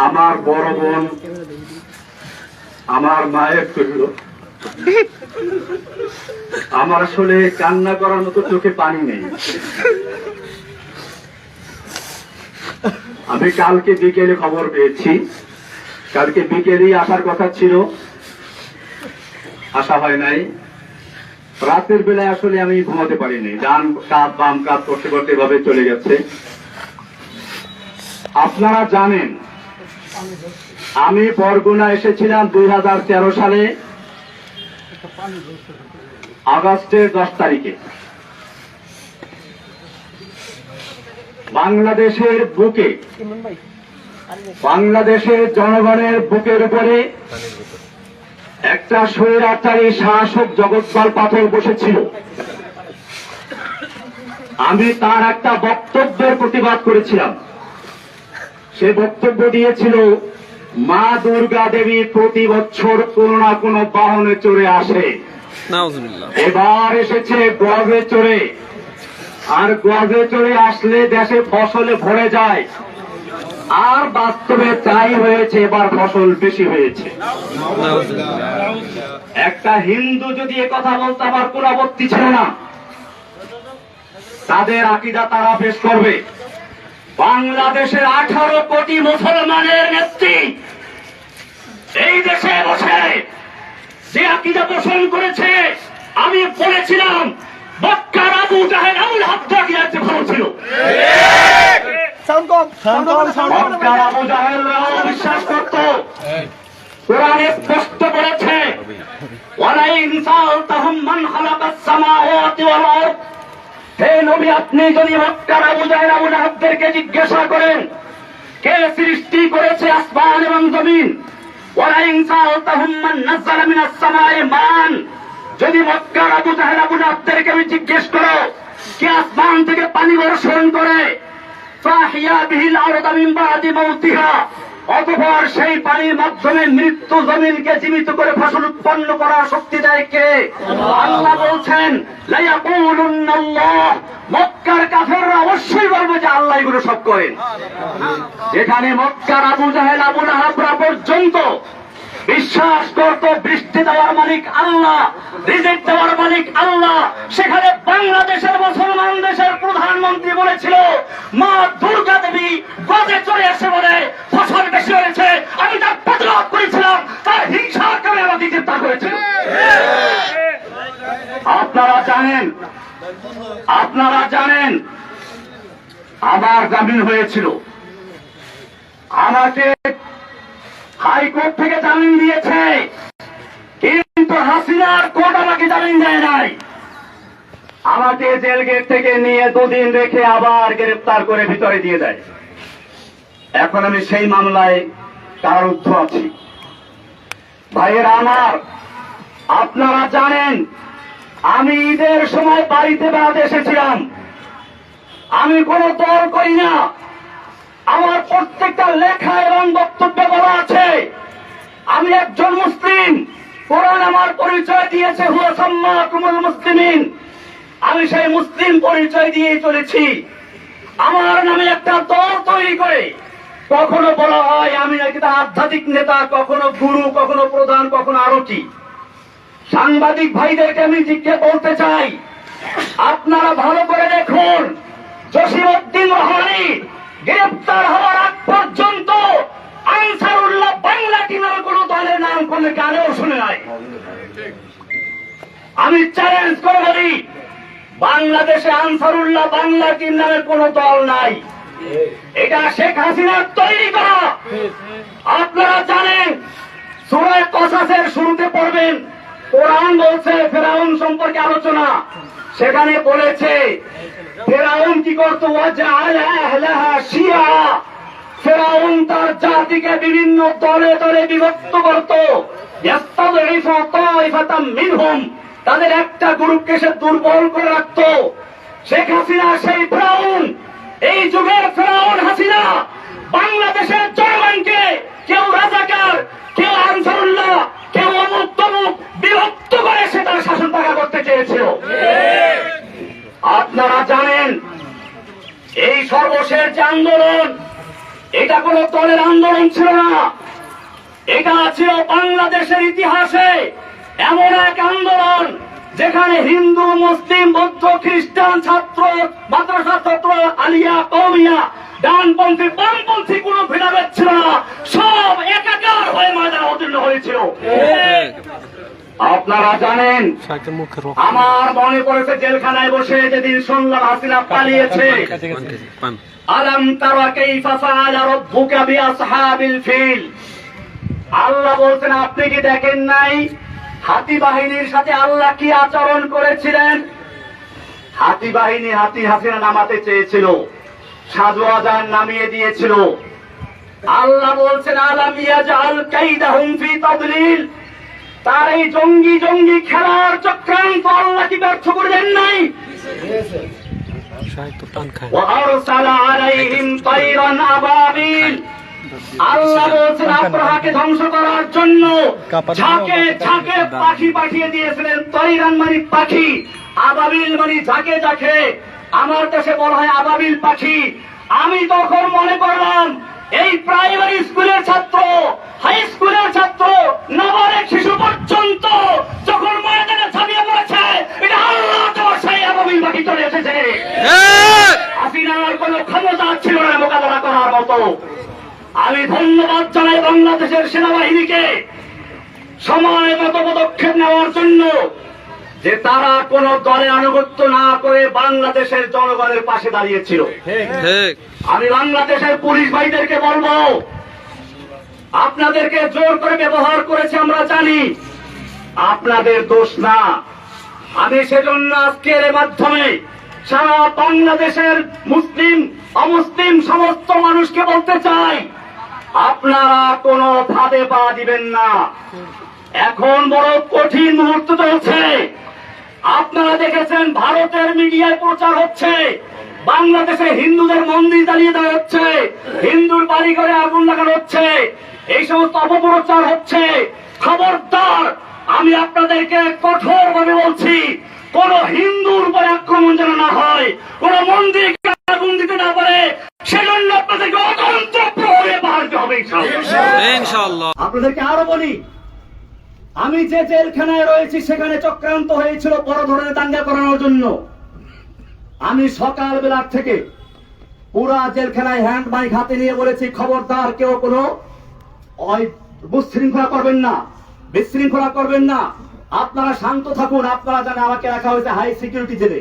আমার বড় বোন আমার মায়ের কইল, আমার আসলে কান্না করার মতো চোখে পানি নেই। আমি কালকে বিকেলে খবর পেয়েছি, কালকে বিকেলেই আসার কথা ছিল, আসা হয় নাই। রাতের বেলায় আসলে আমি ঘুমাতে পারিনি, ডান কাঁধ বাম কাঁধ করতে করতে এভাবে চলে গেছে। আপনারা জানেন আমি বরগুনা এসেছিলাম 2013 সালে আগস্টের 10 তারিখে। বাংলাদেশের বুকে, বাংলাদেশের জনগণের বুকের উপরে একটা স্বৈরাচারী শাসক জগৎপাল পাথর বসেছিল। আমি তার একটা বক্তব্যের প্রতিবাদ করেছিলাম। সে বক্তব্য দিয়েছিল, মা দুর্গা দেবী প্রতি বছর কোন না কোন বাহনে চড়ে আসে, এবার এসেছে গজে চড়ে, আর গজে চড়ে আসলে দেশে ফসলে ভরে যায়। আর বাস্তবে তাই হয়েছে, এবার ফসল বেশি হয়েছে। একটা হিন্দু যদি কথা বলতে আমার কোন আপত্তি ছিল না, তাদের আকীদা তারা পেশ করবে। বাংলাদেশের 18 কোটি মুসলমানের নেত্রী এই দেশে বসে যে আকীদা পোষণ করেছে, আমি বলেছিলাম মক্কার আবু জাহেল আবুল হাবস আকীদার চেয়ে ভালো ছিল। মক্কার আবু জাহেল বিশ্বাস করত, কোরআনে স্পষ্ট বলেছে, ওয়ালাইন সালতাহুম মান খালাকাস সামাওয়াতি ওয়াল আরদ। হে নবী, আপনি যদি মক্কার আবু জাহেল আবুল হাবসদেরকে জিজ্ঞাসা করেন কে সৃষ্টি করেছে আসমান এবং জমিন, ওয়ালাইন সালতাহুম মান নাযালা মিনাস সামাই মান, যদি মক্কার আবু জাহেল আবুল হাবসদেরকে আমি জিজ্ঞেস করো কে আসমান থেকে পানি বর্ষণ করে, ফাহিয়া বিহিল আরদ মিন বাদি মাউতিহা, অতঃপর সেই পানির মাধ্যমে মৃত্যু জমিনকে জীবিত করে ফসল উৎপন্ন করার শক্তি দেয় কে? আল্লাহ বলছেন লা ইয়াকুলুন্নাল্লাহ, মক্কার কাফেররা অবশ্যই বলবে যে আল্লাহ এগুলো সব করেন। যেখানে মক্কার আবু জাহেল আবু লাহাবরা পর্যন্ত বিশ্বাস করত বৃষ্টি দেওয়ার মালিক আল্লাহ, রিজিক দেওয়ার মালিক আল্লাহ, সেখানে বাংলাদেশের মুসলমান দেশের প্রধানমন্ত্রী বলেছিল মা দুর্গা দেবী গজে চলে আসে বলে ফসল বেশি হয়েছে। আমি তার প্রতিবাদ করেছিলাম, তার হিংসার কারণে আমাকে গ্রেফতার করেছিল। আপনারা জানেন আবার জামিন হয়েছিল। আমাকে হাইকোর্ট থেকে জামিন দিয়েছে, কিন্তু হাসিনার কোর্ট আমাকে জামিন দেয় নাই। আমাকে জেল গেট থেকে নিয়ে 2 দিন রেখে আবার গ্রেফতার করে ভিতরে দিয়ে দেয়। এখন আমি সেই মামলায় কারারুদ্ধ আছি। ভাইয়েরা আমার, আপনারা জানেন আমি ঈদের সময় বাড়িতে বেড়াতে এসেছিলাম। আমি কোন দল করি না, আমার প্রত্যেকটা লেখা এবং বক্তব্যে বলা আছে আমি একজন মুসলিম। কোরআন আমার পরিচয় দিয়েছে, হুয়া সাম্মাকুমুল মুসলিমিন। আমি সেই মুসলিম পরিচয় দিয়ে চলেছি। আমার নামে একটা দল তৈরি করে কখনো বলা হয় আমি নাকি আধ্যাত্মিক নেতা, কখনো গুরু, কখনো প্রধান, কখনো আরো কি। সাংবাদিক ভাইদেরকে আমি জিজ্ঞেস বলতে চাই, আপনারা ভালো করে দেখুন, জসিমউদ্দিন রহমানী গ্রেফতার হওয়ার আগ পর্যন্ত আনসারুল্লাহ বাংলা টিম নামে কোন দলের নাম কোনো কানেও শুনে নাই। আমি চ্যালেঞ্জ করে বলি, বাংলাদেশে আনসারুল্লাহ বাংলা টিম নামে কোন দল নাই। এটা শেখ হাসিনার তৈরি করা। আপনারা জানেন সূরা কসাসের শুরুতে পড়বেন, কোরআন বলছে ফেরাউন সম্পর্কে আলোচনা। সেখানে বলেছে ফেরাউন কি করত, ওয়াজআলা আহলাহা শিয়া, ফেরাউন তার জাতিকে বিভিন্ন দলে দলে বিভক্ত করত। ইয়াস্তাযইফু তাইফাতাম মিনহুম, তাদের একটা গ্রুপকে সে দুর্বল করে রাখত। শেখ হাসিনা সেই ফেরাউন, এই যুগের ফেরাউন হাসিনা বাংলাদেশের জনগণকে কেউ রাজাকার, কেউ আনসারুল্লাহ, কেউ অমুক তমুক বিভক্ত করে সে তার শাসন পাকা করতে চেয়েছিল। আপনারা জানেন এই সর্বশেষ যে আন্দোলন, এই এটা কোনো দলের আন্দোলন ছিল না, এটা ছিল বাংলাদেশের ইতিহাসে এমন এক আন্দোলন যেখানে হিন্দু, মুসলিম, বৌদ্ধ, খ্রিস্টান, ছাত্র, মাদ্রাসা ছাত্র, আলিয়া, কওমিয়া, ডানপন্থী, বামপন্থী কোনো ভেদাভেদ ছিল না, সব একাকার হয়ে ময়দানে অবতীর্ণ হয়েছিল। আপনারা জানেন, আমার মনে পড়েছে জেলখানায় বসে যেদিন শুনলাম হাসিনা পালিয়েছে। আলাম তারা কাইফা ফাআলা রাব্বুকা বিআসহাবিল ফিল, আল্লাহ বলছেন আপনি কি দেখেন নাই হাতি বাহিনীর সাথে আল্লাহ কি আচরণ করেছিলেন? হাতি বাহিনী হাসিনা নামাতে চেয়েছিল, সাজু আজান নামিয়ে দিয়েছিল। আল্লাহ বলছেন আলাম ইয়াজআল কাইদাহুম ফি তাদলিল, তার এই জঙ্গি জঙ্গি খেলার চক্রান্ত আল্লাহ কি ব্যর্থ করে দেন নাই? ওয়া আরসালা আলাইহিম তায়রান আবাবিল, আল্লাহ বলছেন আব্রাহাকে ধ্বংস করার জন্য ঝাঁকে ঝাঁকে পাখি পাঠিয়ে দিয়েছিলেন। তায়রান মানে পাখি, আবাবিল মানে ঝাঁকে ঝাঁকে। আমার দেশে বলা হয় আবাবিল পাখি। আমি তখন মনে করলাম এই প্রাইমারি স্কুলের ছাত্র, হাই স্কুলের ছাত্র, নাবালক শিশু পর্যন্ত যখন ময়দানে ঝাঁপিয়ে পড়েছে, এটা আল্লাহ দেওয়া সেই আবাবিল পাখি চলে এসেছে। হাসিনার কোনো ক্ষমতা ছিল না মোকাবেলা করার মতো। আমি ধন্যবাদ জানাই বাংলাদেশের সেনাবাহিনীকে সময় মতো পদক্ষেপ নেওয়ার জন্য, যে তারা কোন দলের আনুগত্য না করে বাংলাদেশের জনগণের পাশে দাঁড়িয়েছিল। আমি বাংলাদেশের পুলিশ ভাইদেরকে বলবো, আপনাদেরকে জোর করে ব্যবহার করেছে আমরা জানি, আপনাদের দোষ না। আমি সেজন্য আজকের মাধ্যমে সারা বাংলাদেশের মুসলিম অমুসলিম সমস্ত মানুষকে বলতে চাই, আপনারা কোনো ফাঁদে পা দিবেন না। এখন বড় কঠিন মুহূর্ত চলছে। আপনারা দেখেছেন ভারতের মিডিয়ায় প্রচার হচ্ছে বাংলাদেশে হিন্দুদের মন্দির জ্বালিয়ে দেওয়া হচ্ছে, হিন্দুর বাড়ি ঘরে আগুন লাগানো হচ্ছে, এই সমস্ত অপপ্রচার হচ্ছে। খবরদার, আমি আপনাদেরকে কঠোরভাবে বলছি, কোন হিন্দুর উপরে আক্রমণ যেন না হয়, কোন মন্দির আগুন দিতে না পারে, সেজন্য আপনাদেরকে অতন্ত্র প্রহরে বাড়তে হবে ইনশাআল্লাহ। আপনাদেরকে আরো বলি, আমি যে জেলখানায় রয়েছি সেখানে চক্রান্ত হয়েছিল বড় ধরনের দাঙ্গা করানোর জন্য। আমি সকালবেলা থেকে পুরা জেলখানায় হ্যান্ড মাইক হাতে নিয়ে বলেছি, খবরদার কেউ কোনো বিশৃঙ্খলা করবেন না, বিশৃঙ্খলা করবেন না, আপনারা শান্ত থাকুন। আপনারা জানেন আমাকে রাখা হয়েছে হাই সিকিউরিটি জেলে।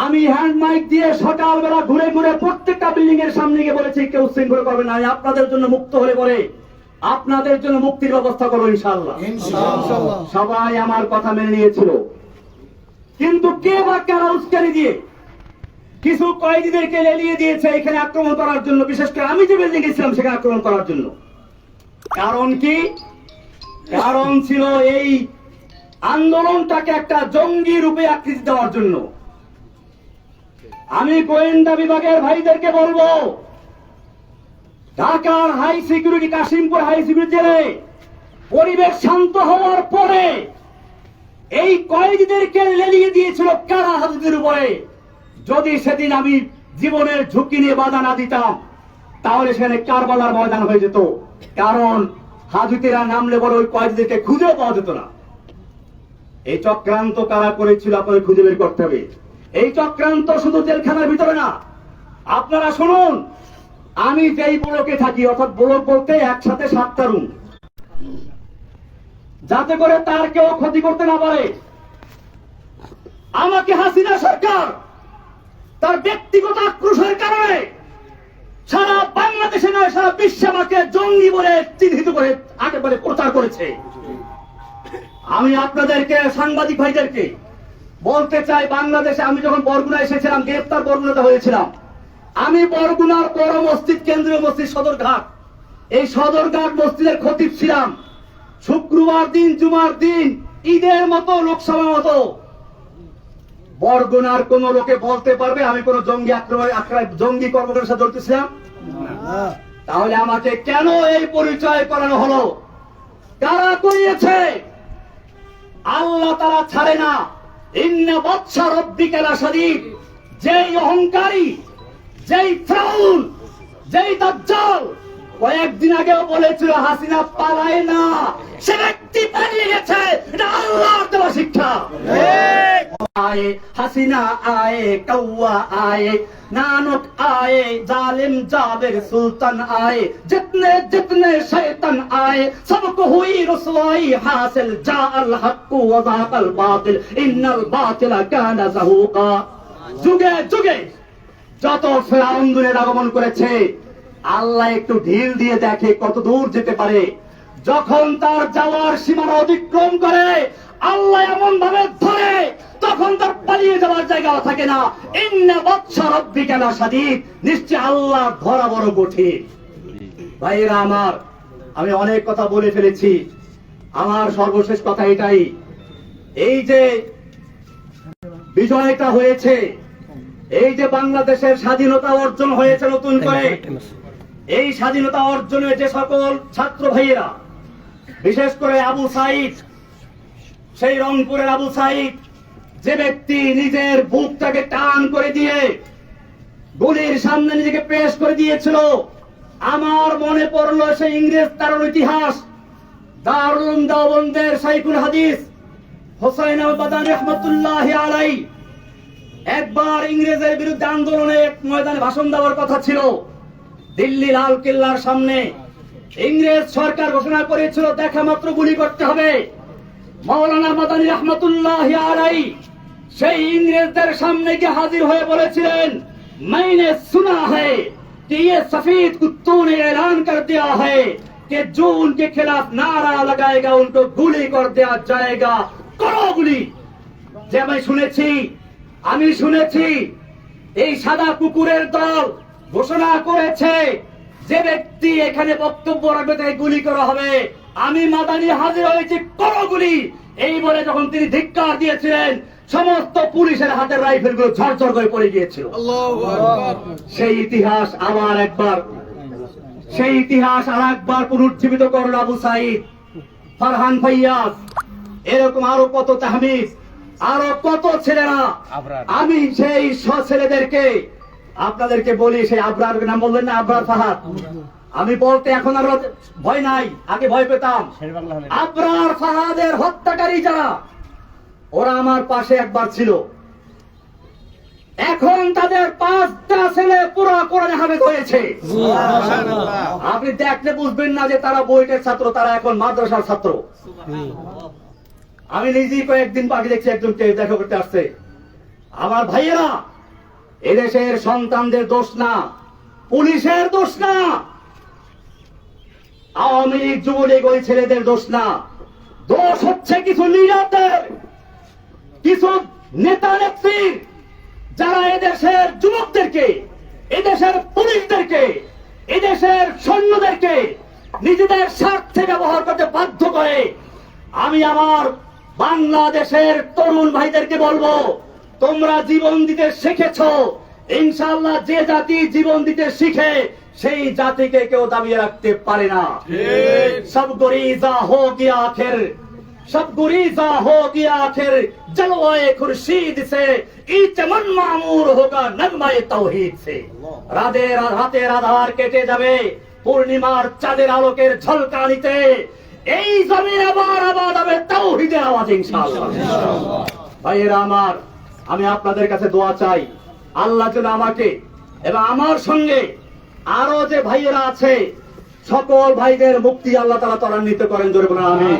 আমি হ্যান্ড মাইক দিয়ে সকালবেলা ঘুরে ঘুরে প্রত্যেকটা বিল্ডিং এর সামনে গিয়ে বলেছি কেউ শৃঙ্খলা করবেন না, আমি আপনাদের জন্য মুক্ত হলে পরে আপনাদের জন্য মুক্তির ব্যবস্থা করবো ইনশাআল্লাহ। সবাই আমার কথা মেনে নিয়েছিল, কিন্তু কে বা কারা উস্কানি দিয়ে কিছু কয়েদিদেরকে লেলিয়ে দিয়েছে এখানে আক্রমণ করার জন্য, বিশেষ করে আমি যে বিল্ডিং গেছিলাম সেখানে আক্রমণ করার জন্য। কারণ কি? কারণ ছিল এই আন্দোলনটাকে একটা জঙ্গি রূপে আকৃতি দেওয়ার জন্য। আমি গোয়েন্দা বিভাগের ভাইদেরকে বলবো, ঢাকার high security, Kashimpur high security জেলে পরিবেশ শান্ত হওয়ার পরে এই কয়েদিদেরকে লেলিয়ে দিয়েছিল কারা হাজতের উপরে। যদি সেদিন আমি জীবনের ঝুঁকি নিয়ে বাধা না দিতাম তাহলে সেখানে কারবালার ময়দান হয়ে যেত। কারণ হাজতেরা নামলে বড় ওই কয়েদিদেরকে খুঁজেও পাওয়া যেত না। এই চক্রান্ত কারা করেছিল আপনাদের খুঁজে বের করতে হবে। এই চক্রান্ত শুধু জেলখানার ভিতরে না, আপনারা শুনুন, আমি যেই ব্লকে থাকি, অর্থাৎ ব্লক বলতে একসাথে 7টা রুম, যাতে করে তার কেউ ক্ষতি করতে না পারে। আমাকে হাসিনা সরকার তার ব্যক্তিগত আক্রোশের কারণে সারা বাংলাদেশে নয় সারা বিশ্বে আমাকে জঙ্গি বলে চিহ্নিত করে একেবারে প্রচার করেছে। আমি আপনাদেরকে, সাংবাদিক ভাইদেরকে বলতে চাই, বাংলাদেশে আমি যখন বরগুনা এসেছিলাম, গ্রেপ্তার বরগুনাতে হয়েছিলাম, আমি বরগুনার বড় মসজিদ, কেন্দ্রীয় মসজিদ সদরঘাট, এই সদরঘাট মসজিদের খতিব ছিলাম। শুক্রবার দিন, জুমার দিন, ঈদের মতো, লোকসভার মতো বরগুনার কোন লোকে বলতে পারবে আমি কোন জঙ্গি জঙ্গি কর্মকাণ্ডের সাথে জড়িত ছিলাম? তাহলে আমাকে কেন এই পরিচয় করানো হলো? কারা করিয়েছে? আল্লাহ তারা ছাড়ে না। ইন্না বাতশা রাব্বিকা লাশাদীদ, যেই অহংকারী, যেই ফিরআউন, যেই দাজ্জাল কয়েকদিন আগেও বলেছিল হাসিনা পালায় না, সে ব্যক্তি পালিয়ে গেছে। এটা আল্লাহর দেওয়া শিক্ষা। आए हसीना आए कौआ आए नानक आए जालिम जाबिर सुल्तान आए जितने जितने शैतान आए सबको हुई रुसवाई हासिल जाअल हक्कु व ज़ाक़ल बातिल इन्नल बातिला काना ज़हूक़ा। যুগে যুগে যত ফিরআউন দুনিয়ার আগমন করেছে, আল্লাহ একটু ঢিল দিয়ে দেখে কত দূর যেতে পারে। যখন তার যাওয়ার সীমানা অতিক্রম করে আল্লাহ এমন ভাবে ধরে, তখন তার পালিয়ে যাওয়ার জায়গা থাকে না। ইন্না বাতশা রাব্বিকা লাশাদীদ, নিশ্চয় আল্লাহ ধরা বড় কঠিন। ভাইরা আমার, আমি অনেক কথা বলে ফেলেছি, আমার সর্বশেষ কথা এটাই, এই যে বিজয়টা হয়েছে, এই যে বাংলাদেশের স্বাধীনতা অর্জন হয়েছে নতুন করে, এই স্বাধীনতা অর্জনে যে সকল ছাত্র ভাইয়েরা, বিশেষ করে আবু সাইদ, সেই রংপুরের আবু সাইদ, যে ব্যক্তি নিজের বুকটাকে টান করে দিয়ে গুলির সামনে নিজেকে পেশ করে দিয়েছিল, আমার মনে পড়লো সেই ইংরেজ তার ইতিহাস। দারুল উলুম দেওবন্দের শাইখুল হাদিস হোসাইন আল-বাদানী রাহমাতুল্লাহি আলাইহি একবার ইংরেজের বিরুদ্ধে আন্দোলনে এক ময়দানে ভাষণ দেওয়ার কথা ছিল। দিল্লি লাল কেল্লার সামনে ইংরেজ সরকার ঘোষণা করেছিল দেখা মাত্র গুলি করতে হবে। মাওলানা মাদানী রাহমাতুল্লাহি আলাইহি সেই ইংরেজদের সামনে গিয়ে হাজির হয়ে বলেছিলেন, मैंने सुना है कि ये सफेद कुत्तों ने ऐलान कर दिया है कि जो उनके खिलाफ नारा लगाएगा उनको गुली कर दिया जाएगा, करो गुली। যে আমি শুনেছি এই সাদা কুকুরের দল ঘোষণা করেছে যে ব্যক্তি এখানে বক্তব্য রাখবে তাকে গুলি করা হবে। আমি মাদানী হাজির হয়েছি, করো গুলি। এই বলে যখন তিনি ধিক্কার দিয়েছিলেন, সমস্ত পুলিশের হাতের রাইফেল গুলো ঝরঝর করে পড়ে গিয়েছিল। সেই ইতিহাস আর একবার পুনরুজ্জীবিত করল আবু সাইদ, ফারহান ফাইয়াজ, এরকম আরো কত তাহমিদ, আরো কত ছেলেরা। আমি সেই ছেলেদেরকে আপনাদেরকে বলি, সেই আবরার নাম বললেন না, আবরার ফাহাদ, আমি বলতে এখন আর ভয় নাই, আগে ভয় পেতাম। আবরার ফাহাদের হত্যাকারী যারা, ওরা আমার পাশে একবার ছিল, এখন তাদের 5টা ছেলে পুরো কোরআনে হাফেজ হয়েছে। আপনি দেখলে বুঝবেন না যে তারা বইটের ছাত্র, তারা এখন মাদ্রাসার ছাত্র। আমি নিজেই কয়েকদিন আগে দেখছি একজনকে দেখা করতে আসছে। আমার ভাইয়েরা, এদেশের সন্তানদের দোষ না, পুলিশের দোষ না, আওয়ামী লীগ যুবলীগ ওই ছেলেদের দোষ না, দোষ হচ্ছে কিছু লিডারদের, কিছু নেতা নেত্রীর, যারা এদেশের যুবকদেরকে, এদেশের পুলিশদেরকে, এদেশের সৈন্যদেরকে নিজেদের স্বার্থে ব্যবহার করতে বাধ্য করে। আমি আমার বাংলাদেশের তরুণ ভাইদেরকে বলবো, তোমরা জীবন দিতে শিখেছো, ইনশাআল্লাহ যে জাতি জীবন দিতে শিখে সেই জাতিকে কেউ দাবিয়ে রাখতে পারে না। সব গুরিজা হো গিয়া আখির, सब गुरीजा हो गया आखिर जलवाए खुर्शीद से ई चमन मामूर होगा नगमाए तौहीद से। রাতের আধার কেটে যাবে পূর্ণিমার চাঁদের আলোকের ঝলকানিতে, এই জমিন আবার আবাদ হবে তাওহীদের আওয়াজে ইনশাআল্লাহ। ভাইয়েরা আমার, আমি আপনাদের কাছে দোয়া চাই, আল্লাহ যেন আমাকে এবং আমার সঙ্গে আরো যে ভাইয়েরা আছে সকল ভাইদের মুক্তি আল্লাহ তাআলা ত্বরান্বিত করেন। জোরে বলুন আমিন।